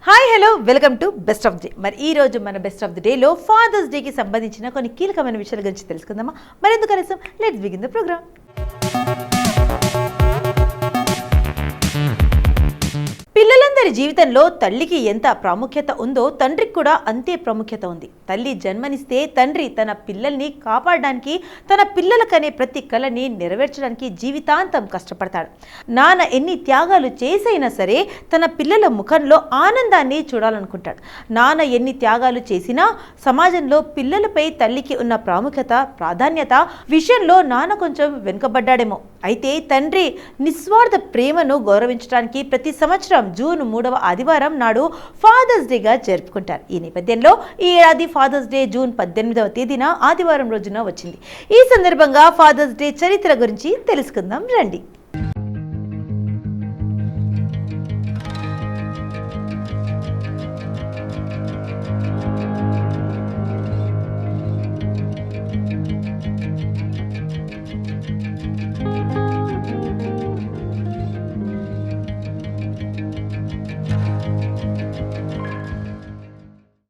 Hi hello welcome to best of day. మరి ఈ రోజు మన బెస్ట్ ఆఫ్ ది డేలో ఫాదర్స్ డేకి సంబంధించిన కొన్ని కీలకమైన విషయాల గురించి తెలుసుకుందామా. మరెందుకు ఆలస్యం, లెట్స్ బిగిన్ ద ప్రోగ్రామ్. పిల్లలందరి జీవితంలో తల్లికి ఎంత ప్రాముఖ్యత ఉందో తండ్రికి కూడా అంతే ప్రాముఖ్యత ఉంది. తల్లి జన్మనిస్తే తండ్రి తన పిల్లల్ని కాపాడడానికి, తన పిల్లలకనే ప్రతి కళని నెరవేర్చడానికి జీవితాంతం కష్టపడతాడు. నాన్న ఎన్ని త్యాగాలు చేసైనా సరే తన పిల్లల ముఖంలో ఆనందాన్ని చూడాలనుకుంటాడు. నాన్న ఎన్ని త్యాగాలు చేసినా సమాజంలో పిల్లలపై తల్లికి ఉన్న ప్రాముఖ్యత, ప్రాధాన్యత విషయంలో నాన్న కొంచెం వెనుకబడ్డాడేమో. అయితే తండ్రి నిస్వార్థ ప్రేమను గౌరవించడానికి ప్రతి సంవత్సరం జూన్ 3వ ఆదివారం నాడు ఫాదర్స్ డేగా జరుపుకుంటారు. ఈ నేపథ్యంలో ఈ ఏడాది ఫాదర్స్ డే జూన్ 18వ తేదీన ఆదివారం రోజున వచ్చింది. ఈ సందర్భంగా ఫాదర్స్ డే చరిత్ర గురించి తెలుసుకుందాం రండి.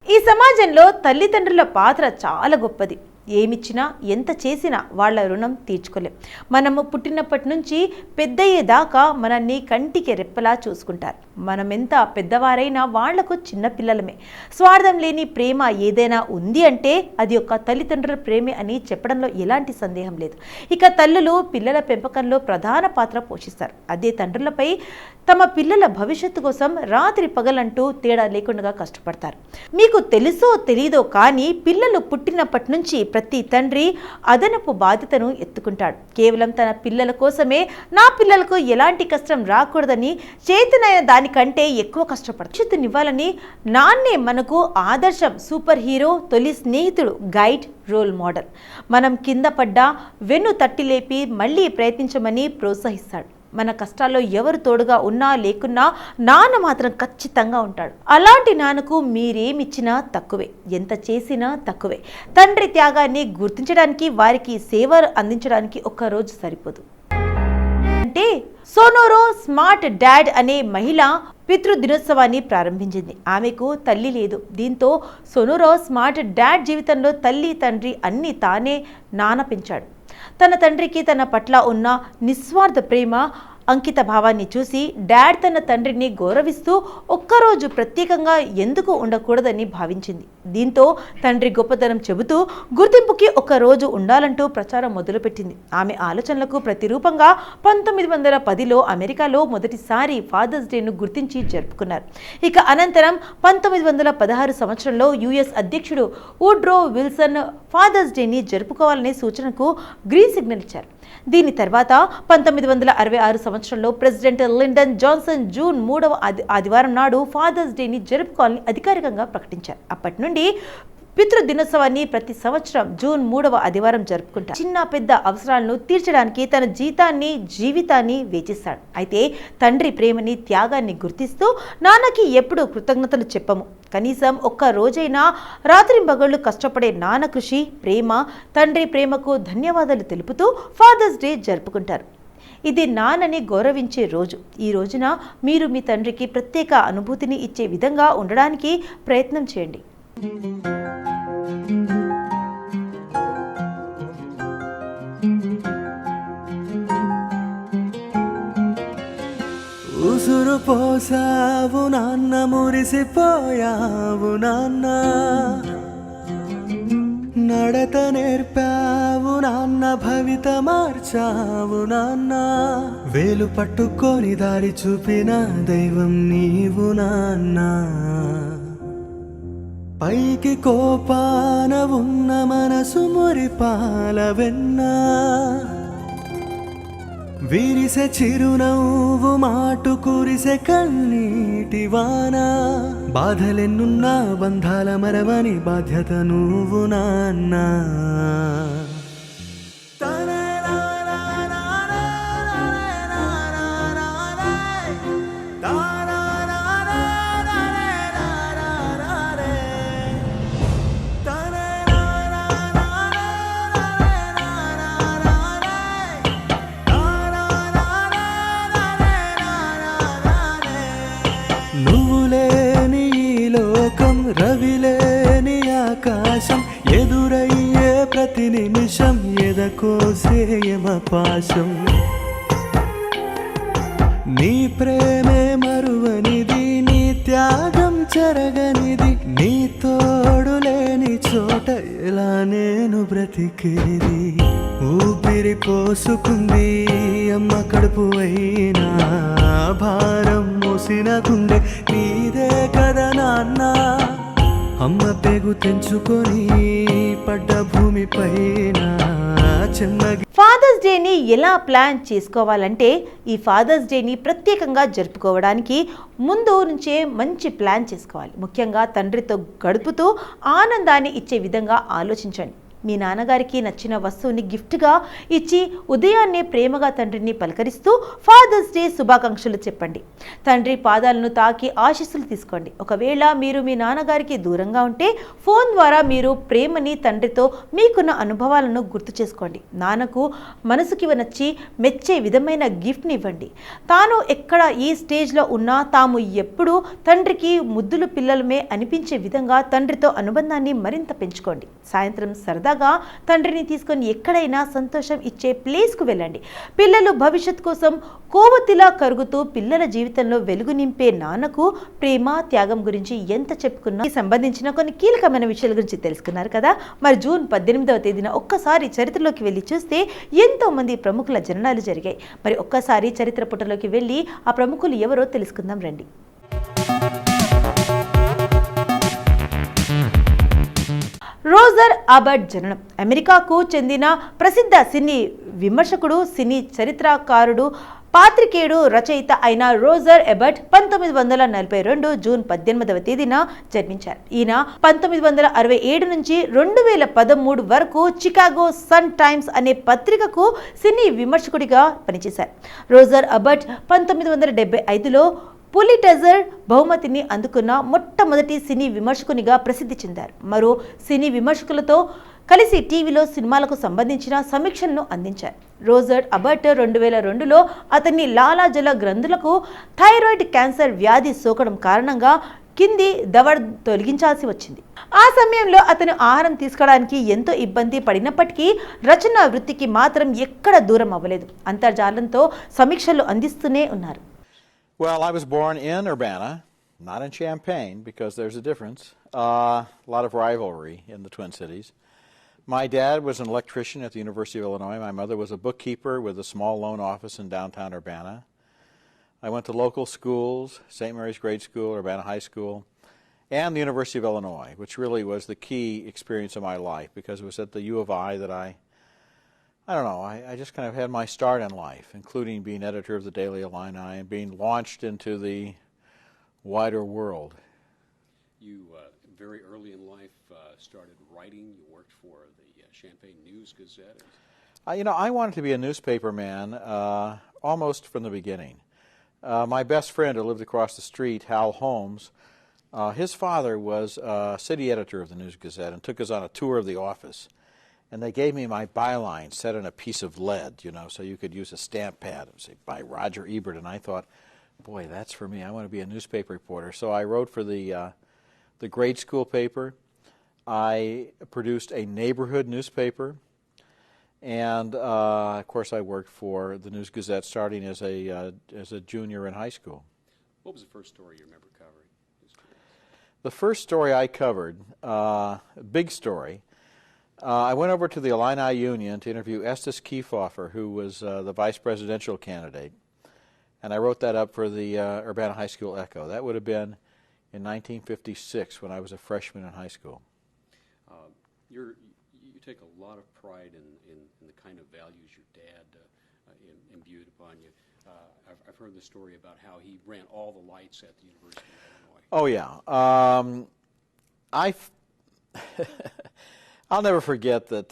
ఈ సమాజంలో తల్లిదండ్రుల పాత్ర చాలా గొప్పది. ఏమిచ్చినా ఎంత చేసినా వాళ్ళ రుణం తీర్చుకోలేం. మనము పుట్టినప్పటి నుంచి పెద్దయ్యేదాకా మనల్ని కంటికి రెప్పలా చూసుకుంటారు. మనం ఎంత పెద్దవారైనా వాళ్లకు చిన్న పిల్లలమే. స్వార్థం లేని ప్రేమ ఏదైనా ఉంది అంటే అది ఒక తల్లిదండ్రుల ప్రేమే అని చెప్పడంలో ఎలాంటి సందేహం లేదు. ఇక తల్లులు పిల్లల పెంపకంలో ప్రధాన పాత్ర పోషిస్తారు. అదే తండ్రులపై తమ పిల్లల భవిష్యత్తు కోసం రాత్రి పగలంటూ తేడా లేకుండా కష్టపడతారు. మీకు తెలుసో తెలీదో కానీ పిల్లలు పుట్టినప్పటి నుంచి ప్రతి తండ్రి అదనపు బాధ్యతను ఎత్తుకుంటాడు. కేవలం తన పిల్లల కోసమే. నా పిల్లలకు ఎలాంటి కష్టం రాకూడదని చేతనైన దానికంటే ఎక్కువ కష్టపడనివ్వాలని నాన్నే మనకు ఆదర్శం, సూపర్ హీరో, తొలి స్నేహితుడు, గైడ్, రోల్ మోడల్. మనం కింద పడ్డా వెన్ను తట్టి లేపి మళ్ళీ ప్రయత్నించమని ప్రోత్సహిస్తాడు. మన కష్టాల్లో ఎవరు తోడుగా ఉన్నా లేకున్నా నాన్న మాత్రం ఖచ్చితంగా ఉంటాడు. అలాంటి నాన్నకు మీరేమిచ్చినా తక్కువే, ఎంత చేసినా తక్కువే. తండ్రి త్యాగాన్ని గుర్తించడానికి, వారికి సేవ అందించడానికి ఒక్కరోజు సరిపోదు. అంటే సోనోరో స్మార్ట్ డాడ్ అనే మహిళ పితృ దినోత్సవాన్ని ప్రారంభించింది. ఆమెకు తల్లి లేదు. దీంతో సోనోరో స్మార్ట్ డాడ్ జీవితంలో తల్లి, తండ్రి అన్నీ తానే నాన్న పెంచాడు. తన తండ్రికి తన పట్ల ఉన్న నిస్వార్థ ప్రేమ, అంకిత భావాన్ని చూసి డాడ్ తన తండ్రిని గౌరవిస్తూ ఒక్కరోజు ప్రత్యేకంగా ఎందుకు ఉండకూడదని భావించింది. దీంతో తండ్రి గొప్పతనం చెబుతూ గుర్తింపుకి ఒక్కరోజు ఉండాలంటూ ప్రచారం మొదలుపెట్టింది. ఆమె ఆలోచనలకు ప్రతిరూపంగా 1910లో అమెరికాలో మొదటిసారి ఫాదర్స్ డేను గుర్తించి జరుపుకున్నారు. ఇక అనంతరం 1916 సంవత్సరంలో యుఎస్ అధ్యక్షుడు వుడ్రో విల్సన్ ఫాదర్స్ డేని జరుపుకోవాలనే సూచనకు గ్రీన్ సిగ్నల్ ఇచ్చారు. దీని తర్వాత 1966 సంవత్సరంలో ప్రెసిడెంట్ లిండన్ జాన్సన్ జూన్ 3వ ఆదివారం నాడు ఫాదర్స్ డేని జరుపుకోవాలని అధికారికంగా ప్రకటించారు. అప్పటి నుండి పితృ దినోత్సవాన్ని ప్రతి సంవత్సరం జూన్ 3వ ఆదివారం జరుపుకుంటారు. చిన్న పెద్ద అవసరాలను తీర్చడానికి తన జీవితాన్ని వేచిస్తాడు. అయితే తండ్రి ప్రేమని, త్యాగాన్ని గుర్తిస్తూ నాన్నకి ఎప్పుడు కృతజ్ఞతలు చెప్పము. కనీసం ఒక్క రోజైనా రాత్రింబగళ్ళు కష్టపడే నాన్న కృషి, ప్రేమ, తండ్రి ప్రేమకు ధన్యవాదాలు తెలుపుతూ ఫాదర్స్ డే జరుపుకుంటారు. ఇది నాన్నని గౌరవించే రోజు. ఈ రోజున మీరు మీ తండ్రికి ప్రత్యేక అనుభూతిని ఇచ్చే విధంగా ఉండడానికి ప్రయత్నం చేయండి. ఉసురు పోసావు నాన్న, మురిసిపోయావు నాన్న, నడత నేర్పావు నాన్న, భవిత మార్చావు నాన్న, వేలు పట్టుకొని దారి చూపిన దైవం నీవు నాన్న, పైకి కోపాన ఉన్న మనసు మురిపాల వెన్నా, విరిసె చిరునవ్వు మాటు కురిసె కన్నీటి వాన, బాధలెన్నున్నా బంధాల మరవని బాధ్యత నువ్వు నాన్న. చేసేయమ పాశం నీ ప్రేమే మరువనిది నీ త్యాగం చెరగనిది నీ తోడు లేని చోట ఎలా నేను బ్రతికేది ఊపిరి పోసుకుంది అమ్మ కడుపు అయినా భారం మోసిన గుండె నీదే కదా నాన్న అమ్మ పేగు తెంచుకొని పడ్డ భూమిపైన చెమ్మగి ఫాదర్స్ డేని ఎలా ప్లాన్ చేసుకోవాలంటే ఈ ఫాదర్స్ డేని ప్రత్యేకంగా జరుపుకోవడానికి ముందు నుంచే మంచి ప్లాన్ చేసుకోవాలి. ముఖ్యంగా తండ్రితో గడుపుతూ ఆనందాన్ని ఇచ్చే విధంగా ఆలోచించండి. మీ నాన్నగారికి నచ్చిన వస్తువుని గిఫ్ట్గా ఇచ్చి ఉదయాన్నే ప్రేమగా తండ్రిని పలకరిస్తూ ఫాదర్స్ డే శుభాకాంక్షలు చెప్పండి. తండ్రి పాదాలను తాకి ఆశీస్సులు తీసుకోండి. ఒకవేళ మీరు మీ నాన్నగారికి దూరంగా ఉంటే ఫోన్ ద్వారా మీరు ప్రేమని తండ్రితో మీకున్న అనుభవాలను గుర్తు చేసుకోండి. నాన్నకు మనసుకి నచ్చి మెచ్చే విధమైన గిఫ్ట్ని ఇవ్వండి. తాను ఎక్కడ ఈ స్టేజ్లో ఉన్నా తాము ఎప్పుడూ తండ్రికి ముద్దులు పిల్లలమే అనిపించే విధంగా తండ్రితో అనుబంధాన్ని మరింత పెంచుకోండి. సాయంత్రం సరదా తండ్రిని తీసుకొని ఎక్కడైనా సంతోషం ఇచ్చే ప్లేస్కు వెళ్ళండి. పిల్లలు భవిష్యత్ కోసం కోవతిలా కరుగుతూ పిల్లల జీవితంలో వెలుగు నింపే నాన్నకు ప్రేమ త్యాగం గురించి ఎంత చెప్పుకున్నా సంబంధించిన కొన్ని కీలకమైన విషయాల గురించి తెలుసుకున్నారు కదా. మరి జూన్ 18వ తేదీన ఒక్కసారి చరిత్రలోకి వెళ్ళి చూస్తే ఎంతో మంది ప్రముఖుల జననాలు జరిగాయి. మరి ఒక్కసారి చరిత్ర పుటలోకి వెళ్ళి ఆ ప్రముఖులు ఎవరో తెలుసుకుందాం రండి. రోజర్ అబర్ట్ జననం. అమెరికాకు చెందిన ప్రసిద్ధ సినీ విమర్శకుడు, సినీ చరిత్రకారుడు, పాత్రికేయుడు, రచయిత అయిన రోజర్ ఎబర్ట్ 1942 జూన్ 18వ తేదీన జన్మించారు. ఈయన 1967 నుంచి 2013 వరకు చికాగో సన్ టైమ్స్ అనే పత్రికకు సినీ విమర్శకుడిగా పనిచేశారు. రోజర్ అబర్ట్ 1975లో పులిట్జర్ బహుమతిని అందుకున్న మొట్టమొదటి సినీ విమర్శకునిగా ప్రసిద్ధి చెందారు. మరో సినీ విమర్శకులతో కలిసి టీవీలో సినిమాలకు సంబంధించిన సమీక్షలను అందించారు. రోజర్ అబర్ట్ 2002లో అతన్ని లాలాజల గ్రంథులకు థైరాయిడ్ క్యాన్సర్ వ్యాధి సోకడం కారణంగా కింది దవడ తొలగించాల్సి వచ్చింది. ఆ సమయంలో అతను ఆహారం తీసుకోవడానికి ఎంతో ఇబ్బంది పడినప్పటికీ రచనా వృత్తికి మాత్రం ఎక్కడ దూరం అవ్వలేదు. అంతర్జాలంతో సమీక్షలు అందిస్తూనే ఉన్నారు. Well, I was born in Urbana, not in Champaign, because there's a difference. A lot of rivalry in the Twin Cities. My dad was an electrician at the University of Illinois. My mother was a bookkeeper with a small loan office in downtown Urbana. I went to local schools, St. Mary's Grade School, Urbana High School, and the University of Illinois, which really was the key experience of my life, because it was at the U of I that I don't know, I just kind of had my start in life, including being editor of the Daily Illini and being launched into the wider world. You, very early in life, started writing. You worked for the Champaign News Gazette. I wanted to be a newspaper man almost from the beginning. My best friend who lived across the street, Hal Holmes, his father was city editor of the News Gazette and took us on a tour of the office. And they gave me my byline set in a piece of lead, so you could use a stamp pad and say, by Roger Ebert. And I thought, boy, that's for me. I want to be a newspaper reporter. So I wrote for the grade school paper. I produced a neighborhood newspaper. And, of course, I worked for the News Gazette starting as a junior in high school. What was the first story you remember covering? The first story I covered, big story, I went over to the Illini Union to interview Estes Kefauver, who was the vice presidential candidate, and I wrote that up for the Urbana High School Echo. That would have been in 1956 when I was a freshman in high school. You take a lot of pride in the kind of values your dad imbued upon you. I've heard the story about how he ran all the lights at the University of Illinois. Oh, yeah. I'll never forget that,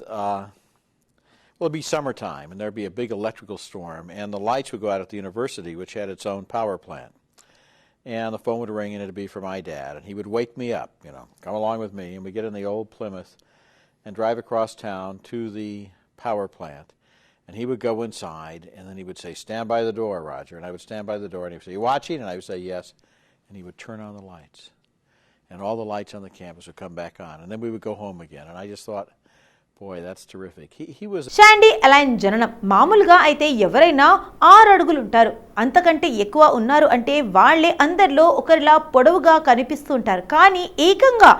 it'd be summertime, and there'd be a big electrical storm, and the lights would go out at the university, which had its own power plant. And the phone would ring, and it'd be for my dad, and he would wake me up, come along with me, and we'd get in the old Plymouth and drive across town to the power plant. And he would go inside, and then he would say, stand by the door, Roger. And I would stand by the door, and he would say, you watching? And I would say, yes. And he would turn on the lights. And all the lights on the campus would come back on. And then we would go home again. And I just thought, Boy, that's terrific. He was. షాండీ అలైన్ జననం మామూలుగా అయితే ఎవరైనా 6 అడుగులు ఉంటారు, అంతకంటే ఎక్కువ ఉన్నారు అంటే వాళ్లే అందరిలో ఒకరిలా పొడవుగా కనిపిస్తూ ఉంటారు. కానీ ఏకంగా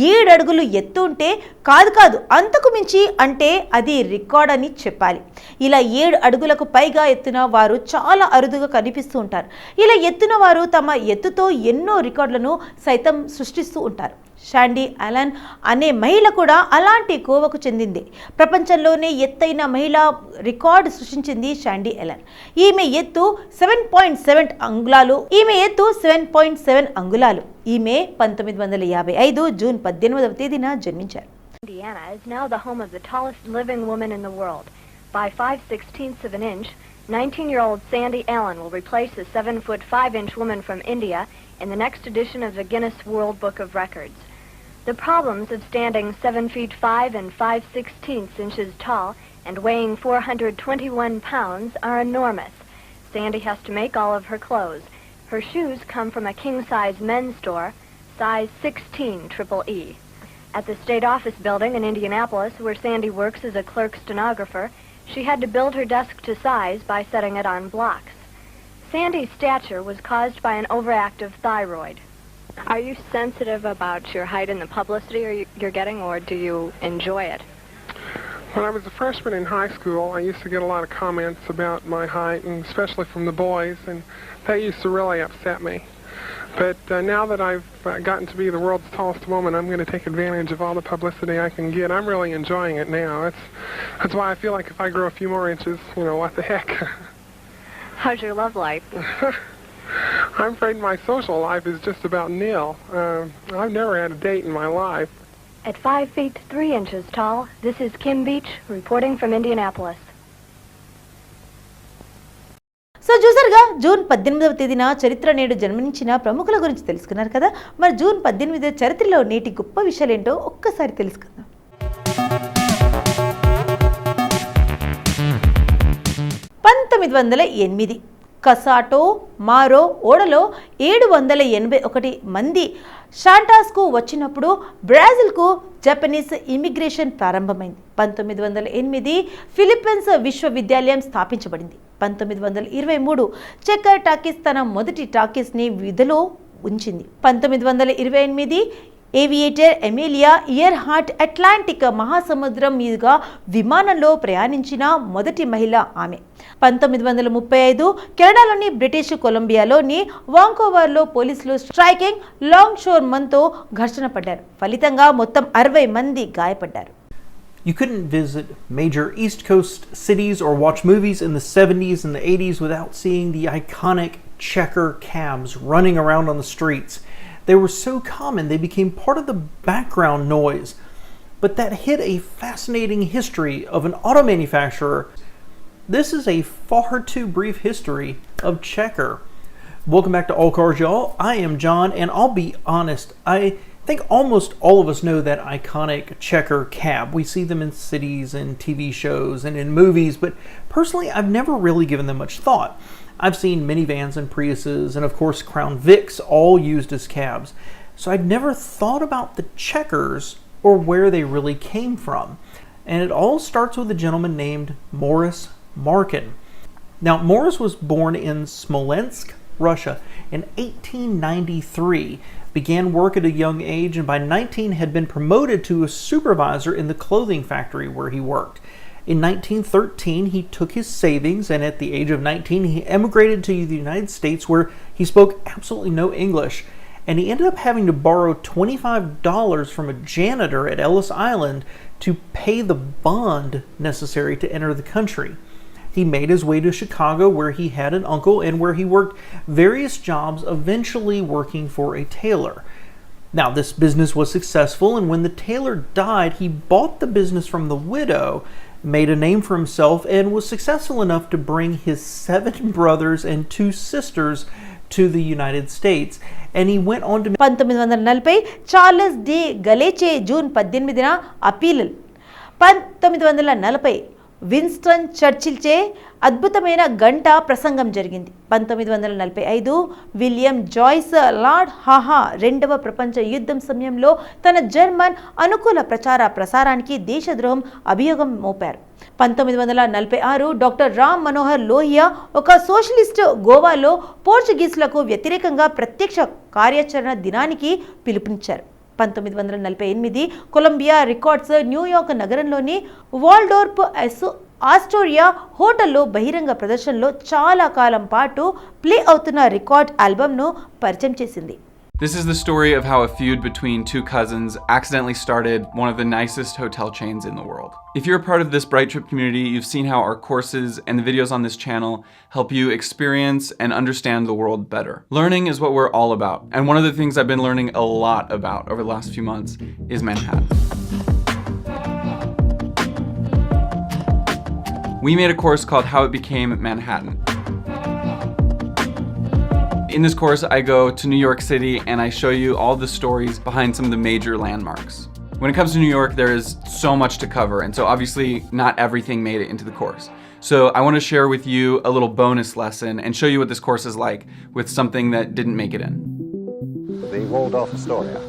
7 అడుగులు ఎత్తు ఉంటే కాదు అంతకు మించి అంటే అది రికార్డ్ అని చెప్పాలి. ఇలా 7 అడుగులకు పైగా ఎత్తున వారు చాలా అరుదుగా కనిపిస్తూ ఉంటారు. ఇలా ఎత్తున వారు తమ ఎత్తుతో ఎన్నో రికార్డులను సైతం సృష్టిస్తూ ఉంటారు. షాండీ అలన్ అనే మహిళ కూడా అలాంటి కోవకు చెందింది. ప్రపంచంలోనే ఎత్తైన మహిళ రికార్డు సృష్టించింది షాండీ అలన్. ఈమె ఎత్తు 7.7 అంగుళాలు. ఈమె 1955 జూన్ 18వ తేదీన జన్మించారు. Indiana is now the home of the tallest living woman in the world. By 5/16 of an inch, 19-year-old Sandy Allen will replace the 7'5" woman from India in the next edition of the Guinness World Book of Records. The problems of standing 7 feet 5 and 5/16 inches tall and weighing 421 pounds are enormous. Sandy has to make all of her clothes. Her shoes come from a king-size men's store, size 16 EE. At the state office building in Indianapolis, where Sandy works as a clerk stenographer, she had to build her desk to size by setting it on blocks. Sandy's stature was caused by an overactive thyroid. Are you sensitive about your height and the publicity you're getting, or do you enjoy it? When I was a freshman in high school, I used to get a lot of comments about my height, and especially from the boys, and that used to really upset me. But now that I've gotten to be the world's tallest woman, I'm going to take advantage of all the publicity I can get. I'm really enjoying it now. That's why I feel like if I grow a few more inches, what the heck. How's your love life? I'm afraid my social life is just about nil. I've never had a date in my life. At 5 feet 3 inches tall, this is Kim Beach reporting from Indianapolis. So చూసారుగా June 18వ తేదీన చరిత్ర నేడు జన్మించిన ప్రముఖుల గురించి తెలుసుకున్నారు కదా. మరి జూన్ 18 చరిత్రలో నేటి గొప్ప విషయాలు ఏంటో ఒక్కసారి తెలుసుకుందాం. 1908 కసాటో మారో ఓడలో 781 మంది షాంటాస్కు వచ్చినప్పుడు బ్రెజిల్కు జపనీస్ ఇమిగ్రేషన్ ప్రారంభమైంది. 1908 ఫిలిప్పీన్స్ విశ్వవిద్యాలయం స్థాపించబడింది. 1923 చెక్కర్ టాకీస్ తన మొదటి టాకీస్ని విధిలో ఉంచింది. 1928 aviator Emilia year heart Atlantic మహాసముద్రం మీదుగా విమానంలో ప్రయాణించిన మొదటి మహిళ ఆమె. 1935 కెనడాలోని బ్రిటిష్ కొలంబియాలోని వాంకోవర్లో పోలీసులు స్ట్రైకింగ్ లాంగ్ షోర్ మన్తో ఘర్షణ పడ్డారు. ఫలితంగా మొత్తం 60 మంది గాయపడ్డారు. You couldn't visit major East Coast cities or watch movies in the 70s and the 80s without seeing the iconic checker cabs running around on the streets. They were so common, they became part of the background noise. But that hid a fascinating history of an auto manufacturer. This is a far too brief history of Checker. Welcome back to All Cars Y'all. I am John, and I'll be honest, I think almost all of us know that iconic Checker cab. We see them in cities and TV shows and in movies, but personally I've never really given them much thought. I've seen minivans and Priuses and of course Crown Vics all used as cabs. So I'd never thought about the Checkers or where they really came from. And it all starts with a gentleman named Morris Markin. Now Morris was born in Smolensk, Russia in 1893, began work at a young age, and by 19 had been promoted to a supervisor in the clothing factory where he worked. In 1913, he took his savings, and at the age of 19, he emigrated to the United States, where he spoke absolutely no English, and he ended up having to borrow $25 from a janitor at Ellis Island to pay the bond necessary to enter the country. He made his way to Chicago, where he had an uncle and where he worked various jobs, eventually working for a tailor. Now, this business was successful, and when the tailor died, he bought the business from the widow, made a name for himself, and was successful enough to bring his 7 brothers and 2 sisters to the United States. And he went on to 1940 Charles de గలేచే June 18న appeal. 1940 Winston చర్చిల్చే అద్భుతమైన గంట ప్రసంగం జరిగింది. 1945 William జాయిస్ lord హాహా రెండవ ప్రపంచ యుద్ధం సమయంలో తన జర్మన్ అనుకూల ప్రసారానికి దేశద్రోహం అభియోగం మోపారు. 1946 డాక్టర్ రామ్ మనోహర్ లోహియా ఒక సోషలిస్ట్ గోవాలో పోర్చుగీసులకు వ్యతిరేకంగా ప్రత్యక్ష కార్యాచరణ దినానికి పిలుపునిచ్చారు. 1948 కొలంబియా రికార్డ్స్ న్యూయార్క్ నగరంలోని వాల్డోర్ప్ ఆస్టోరియా హోటల్లో బహిరంగ ప్రదర్శనలో చాలా కాలం పాటు ప్లే అవుతున్న రికార్డ్ ఆల్బమ్ను పరిచయం చేసింది. This is the story of how a feud between two cousins accidentally started one of the nicest hotel chains in the world. If you're a part of this Bright Trip community, you've seen how our courses and the videos on this channel help you experience and understand the world better. Learning is what we're all about, and one of the things I've been learning a lot about over the last few months is Manhattan. We made a course called How It Became Manhattan. In this course, I go to New York City and I show you all the stories behind some of the major landmarks. When it comes to New York, there is so much to cover, and so obviously not everything made it into the course. So I want to share with you a little bonus lesson and show you what this course is like with something that didn't make it in. The Waldorf Astoria.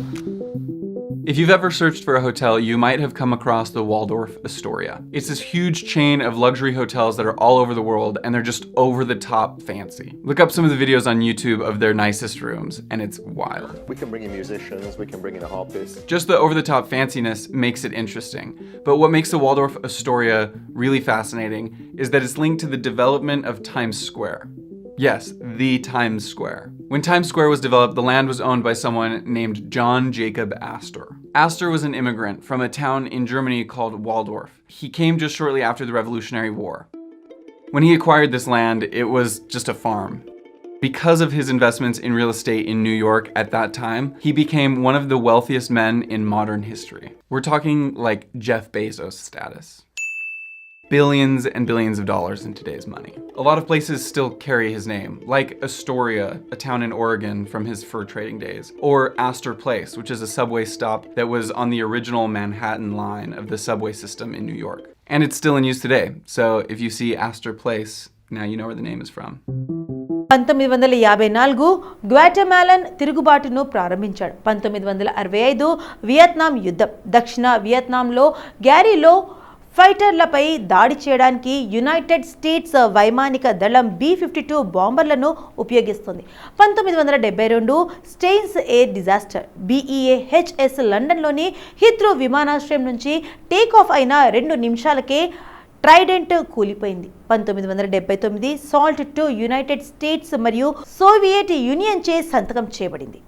If you've ever searched for a hotel, you might have come across the Waldorf Astoria. It's this huge chain of luxury hotels that are all over the world, and they're just over the top fancy. Look up some of the videos on YouTube of their nicest rooms, and it's wild. We can bring in musicians, we can bring in a harpist. Just the over the top fanciness makes it interesting. But what makes the Waldorf Astoria really fascinating is that it's linked to the development of Times Square. Yes, the Times Square. When Times Square was developed, the land was owned by someone named John Jacob Astor. Astor was an immigrant from a town in Germany called Waldorf. He came just shortly after the Revolutionary War. When he acquired this land, it was just a farm. Because of his investments in real estate in New York at that time, he became one of the wealthiest men in modern history. We're talking like Jeff Bezos status. Billions and billions of dollars in today's money. A lot of places still carry his name, like Astoria, a town in Oregon from his fur trading days, or Astor Place, which is a subway stop that was on the original Manhattan line of the subway system in New York. And it's still in use today, so if you see Astor Place, now you know where the name is from. 1954 Guatemalan తిరుగుబాటును ప్రారంభించాడు. 1965 Vietnam యుద్ధం. దక్షిణ వియత్నాంలో గ్యారీలో ఫైటర్లపై దాడి చేయడానికి United states వైమానిక దళం B-52 బాంబర్లను ఉపయోగిస్తుంది. 1972 stains air disaster. BEA-HS లండన్లోని Heathrow విమానాశ్రయం నుంచి టేక్ ఆఫ్ అయిన 2 నిమిషాలకే ట్రైడెంట్ కూలిపోయింది. 1979 సాల్ట్ II యునైటెడ్ స్టేట్స్ మరియు సోవియట్ యూనియన్ చే సంతకం చేయబడింది.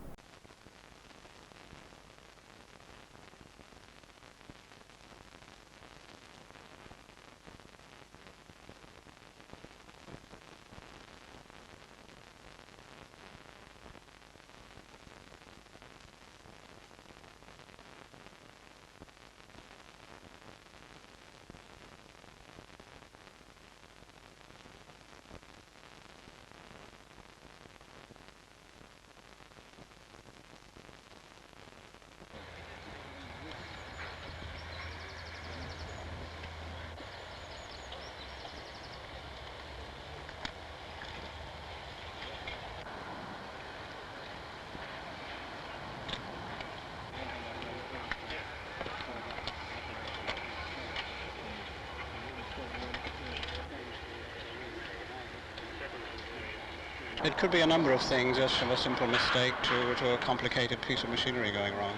It could be a number of things, just from a simple mistake to a complicated piece of machinery going wrong.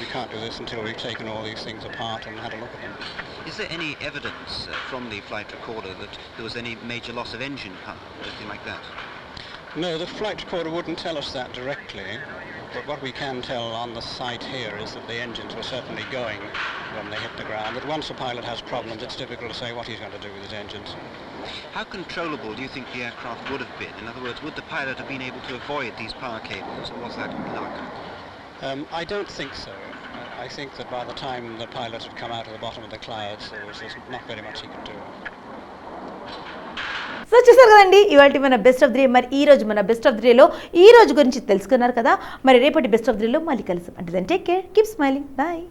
We can't do this until we've taken all these things apart and had a look at them. Is there any evidence from the flight recorder that there was any major loss of engine power, anything like that? No, the flight recorder wouldn't tell us that directly, but what we can tell on the site here is that the engines were certainly going when they hit the ground. But once a pilot has problems, it's difficult to say what he's going to do with his engines. How controllable do you think the aircraft would have been? In other words, would the pilot have been able to avoid these power cables, or was that luck? I don't think so. I think that by the time the pilot had come out of the bottom of the clouds, there was not very much he could do. So చూసారు కదండి ఇవాళ మన best of the day. మరి ఈ రోజు మన best of the డేలో ఈ రోజు గురించి తెలుసుకున్నారు కదా. మరి రేపటి బెస్ట్ ఆఫ్ ది డేలో మళ్ళీ కలుస్తాం. అంటే take care, keep smiling, bye.